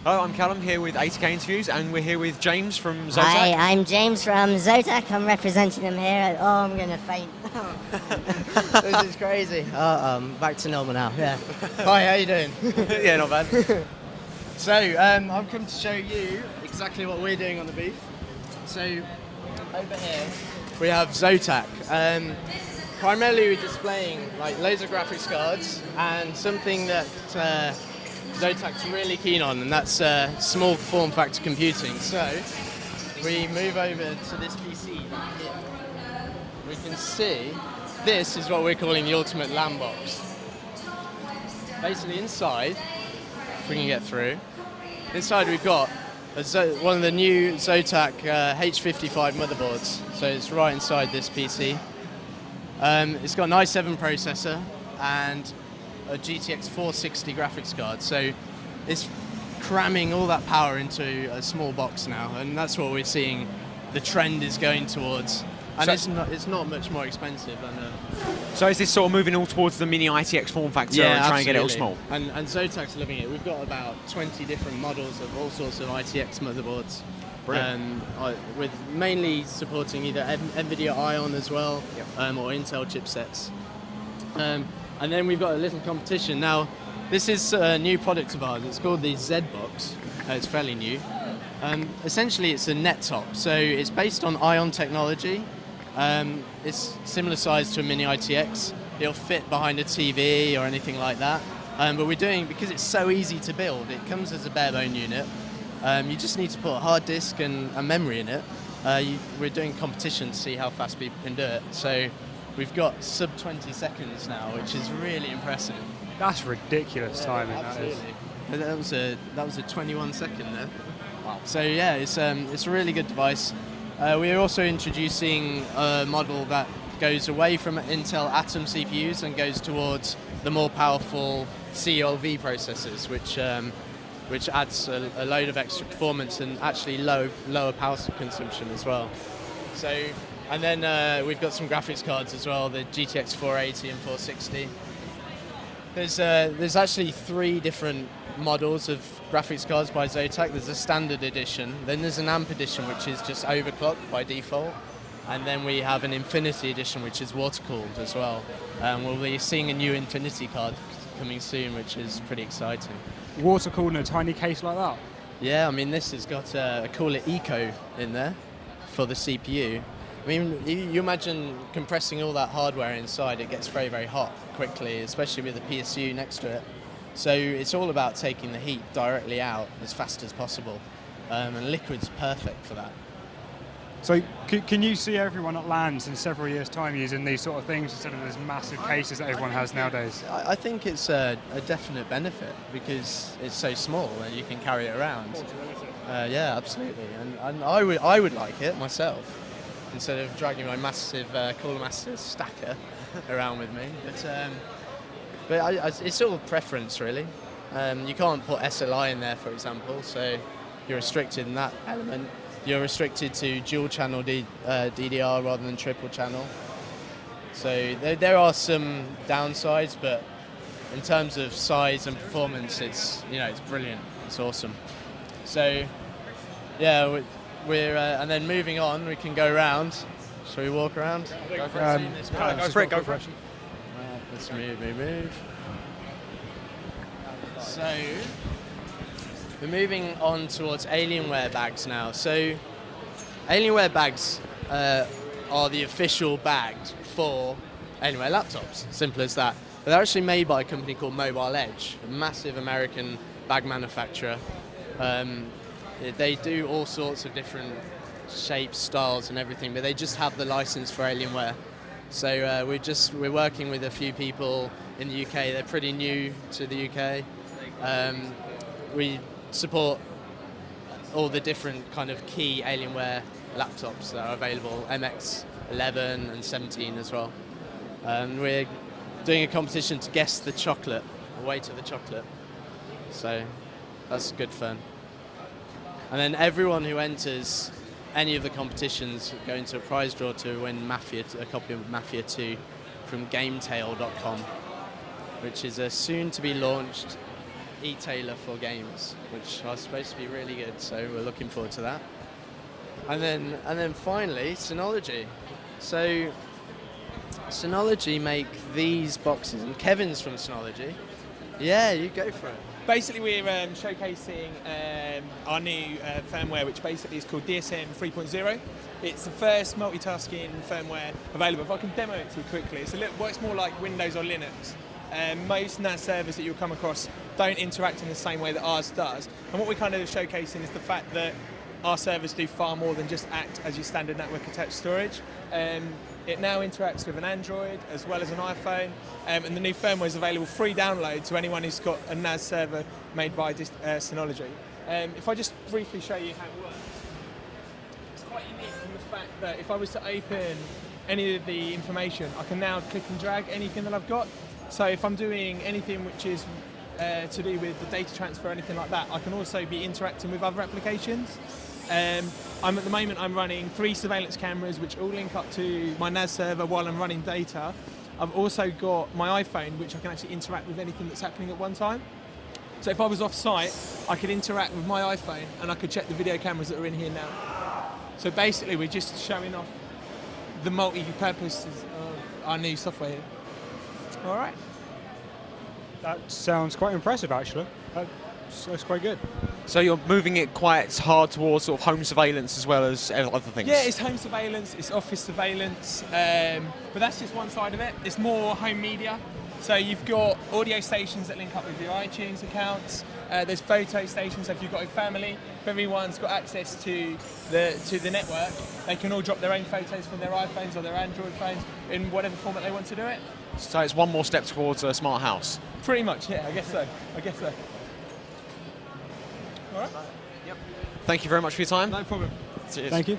Hello, I'm Callum here with ATK Interviews, and we're here with James from Zotac. Hi, I'm James from Zotac. I'm representing them here. Oh, I'm going to faint. This is crazy. Back to normal now. Yeah. Hi, how you doing? Yeah, not bad. So, I've come to show you exactly what we're doing on the booth. So, over here we have Zotac. Primarily we're displaying like loads of graphics cards and something that Zotac's really keen on, and that's small form factor computing. So we move over to this PC here. We can see this is what we're calling the ultimate LAN box. Basically inside, if we can get through, inside we've got one of the new Zotac H55 motherboards. So it's right inside this PC. It's got an i7 processor and a GTX 460 graphics card, so it's cramming all that power into a small box now, and that's what we're seeing the trend is going towards. And so it's not much more expensive than So is this sort of moving all towards the mini ITX form factor and trying to get it all small? And Zotac's loving it. We've got about 20 different models of all sorts of ITX motherboards. Brilliant. With mainly supporting either NVIDIA Ion as well, yep. Or Intel chipsets. And then we've got a little competition. Now, this is a new product of ours. It's called the Z-Box. It's fairly new. Essentially, it's a net top. So it's based on Ion technology. It's similar size to a mini ITX. It'll fit behind a TV or anything like that. But we're doing, because it's so easy to build, it comes as a bare bone unit. You just need to put a hard disk and a memory in it. We're doing competition to see how fast people can do it. So we've got sub 20 seconds now, which is really impressive. That's ridiculous timing. Absolutely. That was a 21 second there. Wow. So yeah, it's a really good device. We're also introducing a model that goes away from Intel Atom CPUs and goes towards the more powerful CLV processors, which adds a load of extra performance and actually lower power consumption as well. So, and then we've got some graphics cards as well, the GTX 480 and 460. There's actually 3 different models of graphics cards by Zotac. There's a standard edition, then there's an AMP edition, which is just overclocked by default, and then we have an Infinity edition, which is water-cooled as well. We'll be seeing a new Infinity card coming soon, which is pretty exciting. Water-cooled in a tiny case like that? Yeah, I mean, this has got a call it Eco in there for the CPU. I mean, you imagine compressing all that hardware inside, it gets very, very hot quickly, especially with the PSU next to it. So it's all about taking the heat directly out as fast as possible. And liquid's perfect for that. So can you see everyone at LANs in several years' time using these sort of things instead of those massive cases that everyone has nowadays? I think it's a definite benefit because it's so small and you can carry it around. Yeah, absolutely. And I would like it myself instead of dragging my massive Cooler Masters stacker around with me. But it's all preference, really. You can't put SLI in there, for example, so you're restricted in that element. You're restricted to dual channel DDR rather than triple channel. So there are some downsides, but in terms of size and performance, it's brilliant. It's awesome. So yeah, we're and then moving on, we can go around. Shall we walk around? Go for it. Go for it. Let's move. So we're moving on towards Alienware bags now. So Alienware bags are the official bags for Alienware laptops, simple as that. But they're actually made by a company called Mobile Edge, a massive American bag manufacturer. They do all sorts of different shapes, styles and everything, but they just have the license for Alienware. So we're working with a few people in the UK. They're pretty new to the UK. We support all the different kind of key Alienware laptops that are available, MX11 and 17 as well. We're doing a competition to guess the chocolate, the weight of the chocolate. So that's good fun. And then everyone who enters any of the competitions go into a prize draw to win a copy of Mafia 2 from GameTail.com, which is a soon-to-be-launched e-tailer for games, which are supposed to be really good. So we're looking forward to that. And then finally, Synology. So Synology make these boxes, and Kevin's from Synology. Yeah, you go for it. Basically, we're showcasing our new firmware, which basically is called DSM 3.0. It's the first multitasking firmware available. If I can demo it to you quickly, it's it's more like Windows or Linux. Most NAS servers that you'll come across don't interact in the same way that ours does. And what we're kind of showcasing is the fact that our servers do far more than just act as your standard network attached storage. It now interacts with an Android as well as an iPhone, and the new firmware is available free download to anyone who's got a NAS server made by Synology. If I just briefly show you how it works, it's quite unique in the fact that if I was to open any of the information, I can now click and drag anything that I've got. So if I'm doing anything which is to do with the data transfer or anything like that, I can also be interacting with other applications. At the moment I'm running 3 surveillance cameras which all link up to my NAS server while I'm running data. I've also got my iPhone which I can actually interact with anything that's happening at one time. So if I was off site, I could interact with my iPhone and I could check the video cameras that are in here now. So basically we're just showing off the multi-purposes of our new software here. All right. That sounds quite impressive, actually. That's quite good. So you're moving it quite hard towards sort of home surveillance as well as other things? Yeah, it's home surveillance, it's office surveillance, but that's just one side of it. It's more home media. So you've got audio stations that link up with your iTunes accounts. There's photo stations, so if you've got a family, if everyone's got access to the network, they can all drop their own photos from their iPhones or their Android phones in whatever format they want to do it. So it's one more step towards a smart house? Pretty much, yeah, I guess so. All right. Yep. Thank you very much for your time. No problem. Cheers. Thank you.